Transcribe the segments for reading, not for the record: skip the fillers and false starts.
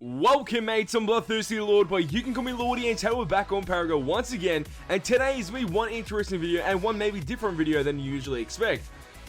Welcome mates, I'm Bloodthirsty Lord, but you can call me Lordy, and today we're back on Paragon once again, and today is going to be one interesting video and one maybe different video than you usually expect.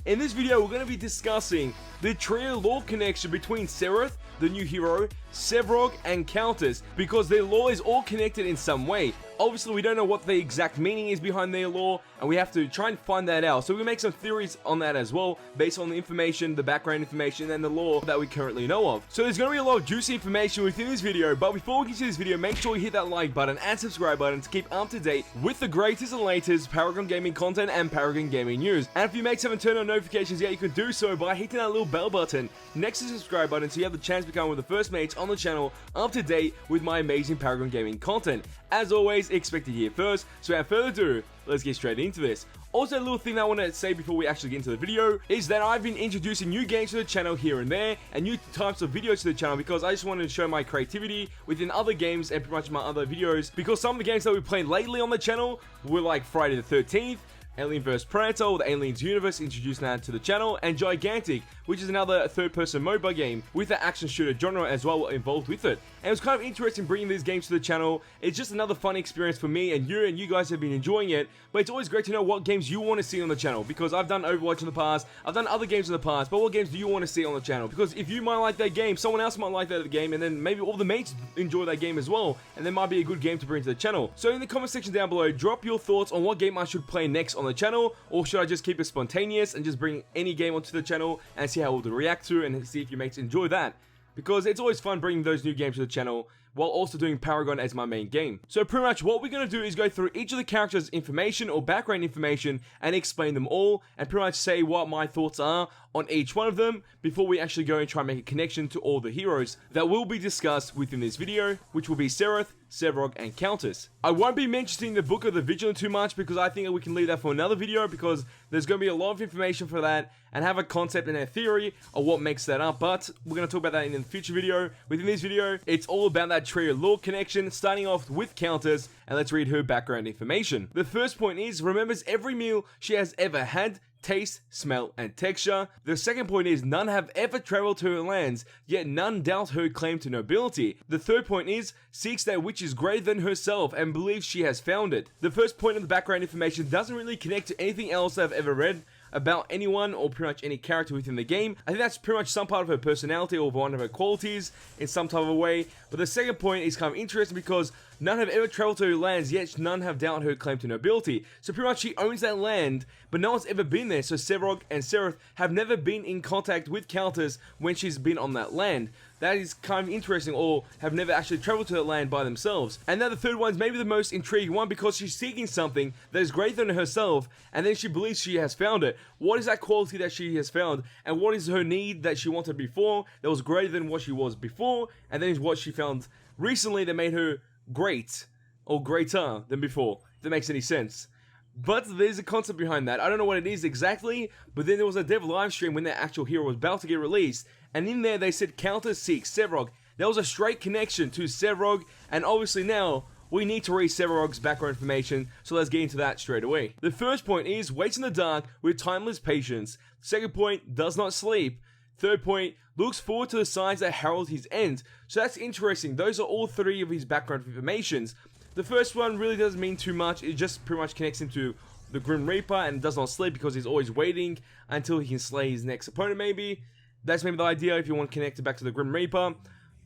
In this video, we're going to be discussing the trio lore connection between Serath, the new hero, SEVAROG, and COUNTESS, because their lore is all connected in some way. Obviously, we don't know what the exact meaning is behind their lore, and we have to try and find that out. So we're going to make some theories on that as well, based on the information, the background information, and the lore that we currently know of. So there's going to be a lot of juicy information within this video, but before we get to this video, make sure you hit that like button and subscribe button to keep up to date with the greatest and latest Paragon gaming content and Paragon gaming news. And if you mates haven't turned on notifications yet, you can do so by hitting that little bell button next to the subscribe button so you have the chance to become one of the first mates on the channel up to date with my amazing Paragon gaming content. As always, expect it here first, so without further ado, let's get straight into this. Also, a little thing that I want to say before we actually get into the video is that I've been introducing new games to the channel here and there, and new types of videos to the channel, because I just wanted to show my creativity within other games and pretty much my other videos, because some of the games that we've played lately on the channel were like Friday the 13th, Alien vs Predator, or the Aliens universe, introduced now to the channel, and Gigantic, which is another third-person MOBA game with the action shooter genre as well involved with it. And it was kind of interesting bringing these games to the channel. It's just another fun experience for me and you guys have been enjoying it, but it's always great to know what games you want to see on the channel, because I've done Overwatch in the past, I've done other games in the past, but what games do you want to see on the channel? Because if you might like that game, someone else might like that game, and then maybe all the mates enjoy that game as well, and there might be a good game to bring to the channel. So in the comment section down below, drop your thoughts on what game I should play next on the channel, or should I just keep it spontaneous and just bring any game onto the channel and see how we'll react to it and see if you mates enjoy that. Because it's always fun bringing those new games to the channel while also doing Paragon as my main game. So pretty much what we're going to do is go through each of the characters' information or background information and explain them all, and pretty much say what my thoughts are on each one of them before we actually go and try and make a connection to all the heroes that will be discussed within this video, which will be Serath, SEVAROG, and COUNTESS. I won't be mentioning the Book of the Vigilant too much, because I think that we can leave that for another video, because there's going to be a lot of information for that and have a concept and a theory of what makes that up, but we're going to talk about that in a future video. Within this video, it's all about that trio lore connection, starting off with COUNTESS, and let's read her background information. The first point is, remembers every meal she has ever had, taste, smell, and texture. The second point is, none have ever traveled to her lands, yet none doubt her claim to nobility. The third point is, seeks that which is greater than herself and believes she has found it. The first point of the background information doesn't really connect to anything else I've ever read about anyone or pretty much any character within the game. I think that's pretty much some part of her personality or one of her qualities in some type of a way. But the second point is kind of interesting because none have ever traveled to her lands, yet none have doubted her claim to nobility. So pretty much she owns that land, but no one's ever been there. So SEVAROG and Serath have never been in contact with COUNTESS when she's been on that land. That is kind of interesting, or have never actually traveled to that land by themselves. And now the third one is maybe the most intriguing one, because she's seeking something that is greater than herself, and then she believes she has found it. What is that quality that she has found, and what is her need that she wanted before that was greater than what she was before, and then is what she found recently that made her great, or greater than before, if that makes any sense. But there's a concept behind that. I don't know what it is exactly, but then there was a dev live stream when that actual hero was about to get released, and in there they said COUNTESS seeks SEVAROG. There was a straight connection to SEVAROG, and obviously now we need to read SEVAROG's background information, so let's get into that straight away. The first point is, waits in the dark with timeless patience. Second point, does not sleep. Third point, looks forward to the signs that herald his end. So that's interesting. Those are all three of his background informations. The first one really doesn't mean too much. It just pretty much connects him to the Grim Reaper and does not sleep because he's always waiting until he can slay his next opponent maybe. That's maybe the idea if you want to connect it back to the Grim Reaper.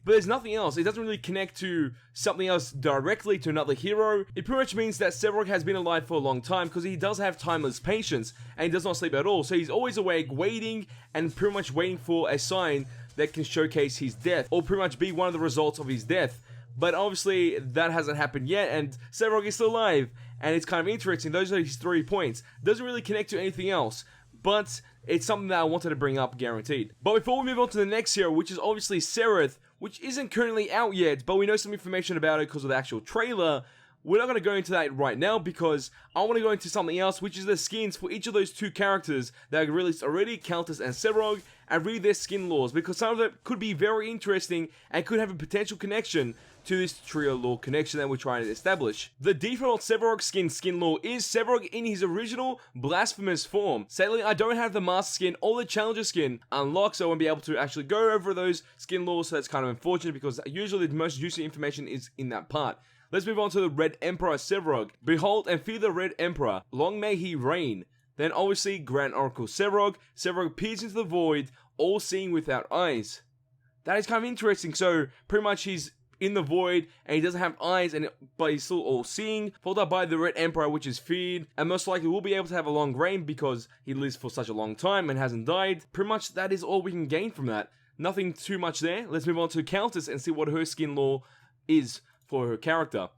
But there's nothing else. It doesn't really connect to something else directly to another hero. It pretty much means that SEVAROG has been alive for a long time because he does have timeless patience and he does not sleep at all. So he's always awake, waiting, and pretty much waiting for a sign that can showcase his death, or pretty much be one of the results of his death. But obviously that hasn't happened yet, and SEVAROG is still alive, and it's kind of interesting. Those are his 3 points. Doesn't really connect to anything else, but it's something that I wanted to bring up, guaranteed. But before we move on to the next hero, which is obviously Serath, which isn't currently out yet, but we know some information about it because of the actual trailer, we're not going to go into that right now because I want to go into something else, which is the skins for each of those two characters that are released already, Countess and SEVAROG, and read their skin lores, because some of them could be very interesting and could have a potential connection to this trio lore connection that we're trying to establish. The default SEVAROG skin lore is SEVAROG in his original blasphemous form. Sadly, I don't have the master skin or the challenger skin unlocked, so I won't be able to actually go over those skin lores, so that's kind of unfortunate because usually the most juicy information is in that part. Let's move on to the Red Emperor SEVAROG. Behold and fear the Red Emperor, long may he reign. Then obviously Grand Oracle SEVAROG. SEVAROG peers into the void, all seeing without eyes. That is kind of interesting. So pretty much he's in the void and he doesn't have eyes, but he's still all seeing, followed up by the Red Emperor, which is feared, and most likely will be able to have a long reign because he lives for such a long time and hasn't died. Pretty much that is all we can gain from that. Nothing too much there. Let's move on to Countess and see what her skin lore is for her character.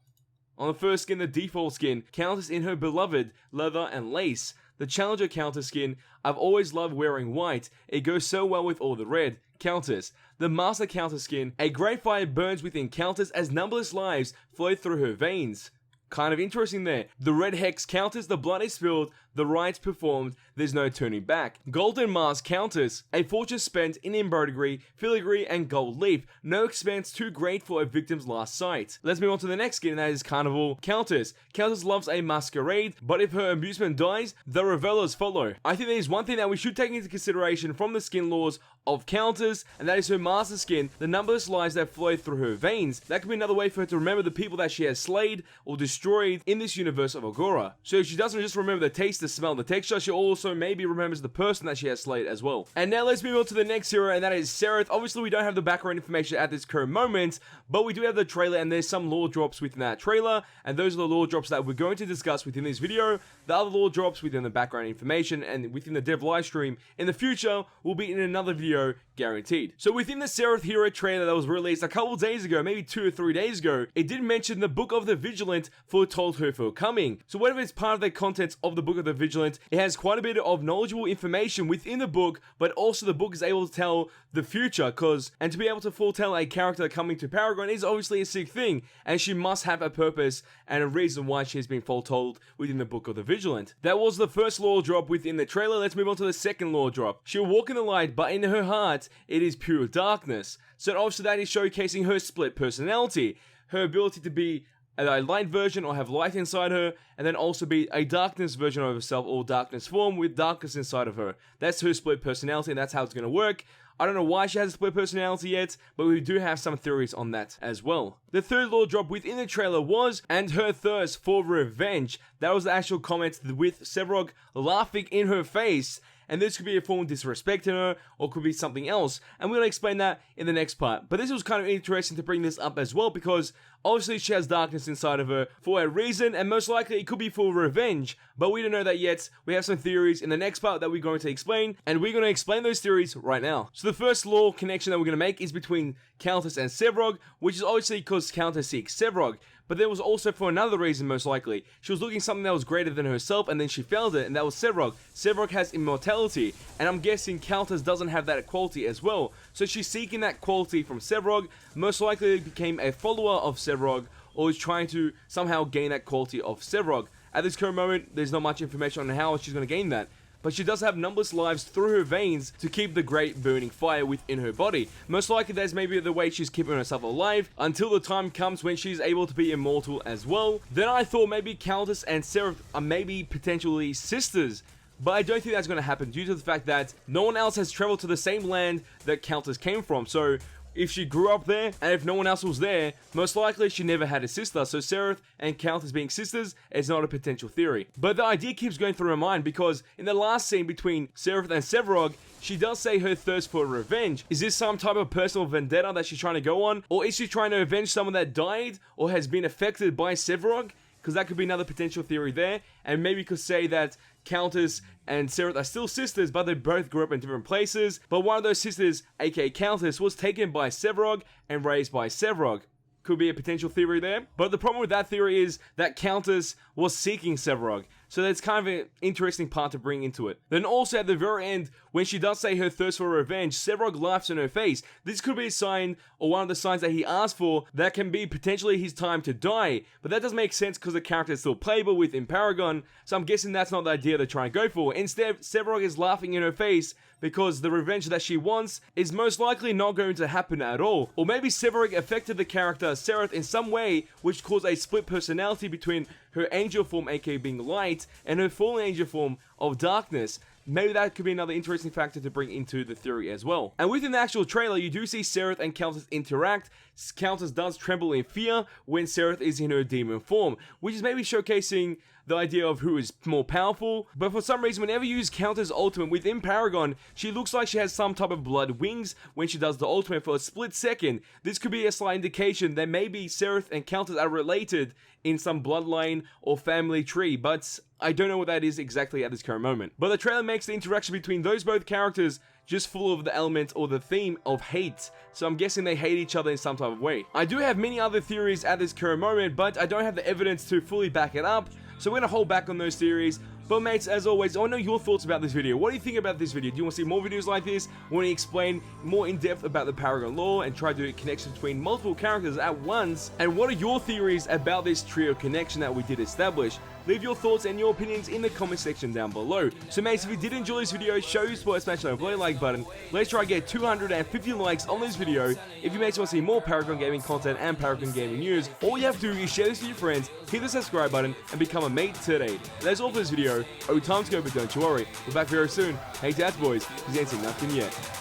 On the first skin, the default skin, Countess in her beloved leather and lace. The Challenger Countess skin, I've always loved wearing white, it goes so well with all the red. Countess. The Master Countess skin, a great fire burns within Countess as numberless lives flow through her veins. Kind of interesting there. The Red Hex Countess, the blood is spilled, the rites performed, there's no turning back. Golden Mask Countess, a fortune spent in embroidery, filigree, and gold leaf. No expense too great for a victim's last sight. Let's move on to the next skin, and that is Carnival Countess. Countess loves a masquerade, but if her amusement dies, the revelers follow. I think there is one thing that we should take into consideration from the skin lores of Countess, and that is her master skin, the numberless lives that flow through her veins. That could be another way for her to remember the people that she has slayed or destroyed in this universe of Agora. So she doesn't just remember the taste, the smell, the texture, she also maybe remembers the person that she has slayed as well. And now let's move on to the next hero, and that is Serath. Obviously we don't have the background information at this current moment, but we do have the trailer, and there's some lore drops within that trailer, and those are the lore drops that we're going to discuss within this video. The other lore drops within the background information and within the dev live stream in the future will be in another video, guaranteed. So within the Serath hero trailer that was released a couple days ago, maybe 2 or 3 days ago, it did mention the Book of the Vigilant foretold her for coming. So whatever is part of the contents of the Book of the Vigilant, it has quite a bit of knowledgeable information within the book, but also the book is able to tell the future, and to be able to foretell a character coming to Paragon is obviously a sick thing, and she must have a purpose and a reason why she has been foretold within the Book of the Vigilant. That was the first lore drop within the trailer. Let's move on to the second lore drop. She'll walk in the light, but in her heart, it is pure darkness. So obviously that is showcasing her split personality, her ability to be a light version or have light inside her, and then also be a darkness version of herself or darkness form with darkness inside of her. That's her split personality, and that's how it's going to work. I don't know why she has a split personality yet, but we do have some theories on that as well. The third lore drop within the trailer was, and her thirst for revenge. That was the actual comment with SEVAROG laughing in her face. And this could be a form of disrespect in her, or could be something else, and we're going to explain that in the next part. But this was kind of interesting to bring this up as well, because obviously she has darkness inside of her for a reason, and most likely it could be for revenge, but we don't know that yet. We have some theories in the next part that we're going to explain, and we're going to explain those theories right now. So the first lore connection that we're going to make is between Countess and SEVAROG, which is obviously because Countess seeks SEVAROG. But there was also for another reason, most likely. She was looking something that was greater than herself, and then she found it, and that was SEVAROG. SEVAROG has immortality, and I'm guessing Countess doesn't have that quality as well. So she's seeking that quality from SEVAROG, most likely became a follower of SEVAROG, or is trying to somehow gain that quality of SEVAROG. At this current moment, there's not much information on how she's going to gain that. But she does have numberless lives through her veins to keep the great burning fire within her body. Most likely that's maybe the way she's keeping herself alive until the time comes when she's able to be immortal as well. Then I thought maybe Countess and Serath are maybe potentially sisters. But I don't think that's going to happen due to the fact that no one else has traveled to the same land that Countess came from. So if she grew up there, and if no one else was there, most likely she never had a sister. So Serath and Countess being sisters is not a potential theory. But the idea keeps going through her mind, because in the last scene between Serath and SEVAROG, she does say her thirst for revenge. Is this some type of personal vendetta that she's trying to go on? Or is she trying to avenge someone that died or has been affected by SEVAROG? Because that could be another potential theory there. And maybe could say that Countess and Serath are still sisters, but they both grew up in different places. But one of those sisters, aka Countess, was taken by SEVAROG and raised by SEVAROG. Could be a potential theory there. But the problem with that theory is that Countess was seeking SEVAROG. so that's kind of an interesting part to bring into it. Then also at the very end, when she does say her thirst for revenge, Sevarog laughs on her face. This could be a sign, or one of the signs that he asked for, that can be potentially his time to die, but that doesn't make sense because the character is still playable within Paragon, so I'm guessing that's not the idea they're trying to go for. Instead, Sevarog is laughing in her face because the revenge that she wants is most likely not going to happen at all. Or maybe Sevarog affected the character Serath in some way, which caused a split personality between her angel form, aka being light, and her fallen angel form of darkness. Maybe that could be another interesting factor to bring into the theory as well. And within the actual trailer, you do see Serath and Countess interact. Countess does tremble in fear when Serath is in her demon form, which is maybe showcasing the idea of who is more powerful. But for some reason, whenever you use Countess' ultimate within Paragon, she looks like she has some type of blood wings when she does the ultimate for a split second. This could be a slight indication that maybe Serath and Countess are related in some bloodline or family tree, but I don't know what that is exactly at this current moment. But the trailer makes the interaction between those both characters just full of the element or the theme of hate, so I'm guessing they hate each other in some type of way. I do have many other theories at this current moment, but I don't have the evidence to fully back it up, so we're gonna hold back on those theories. But mates, as always, I want to know your thoughts about this video. What do you think about this video? Do you want to see more videos like this? Want to explain more in depth about the Paragon lore and try to do connections between multiple characters at once? And what are your theories about this trio connection that we did establish? Leave your thoughts and your opinions in the comment section down below. So mates, if you did enjoy this video, show your support, smash that like button. Let's try to get 250 likes on this video. If you mates want to see more Paragon gaming content and Paragon gaming news, all you have to do is share this with your friends, hit the subscribe button, and become a mate today. And that's all for this video. Oh, time to go, but don't you worry, we're back very soon. Hey Dads boys, because you ain't seen nothing yet.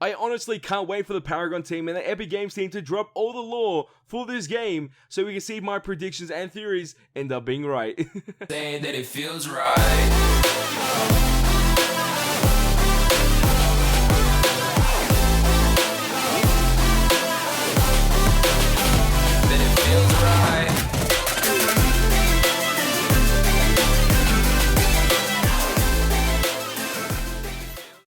I honestly can't wait for the Paragon team and the Epic Games team to drop all the lore for this game so we can see my predictions and theories end up being right. Saying that it feels right.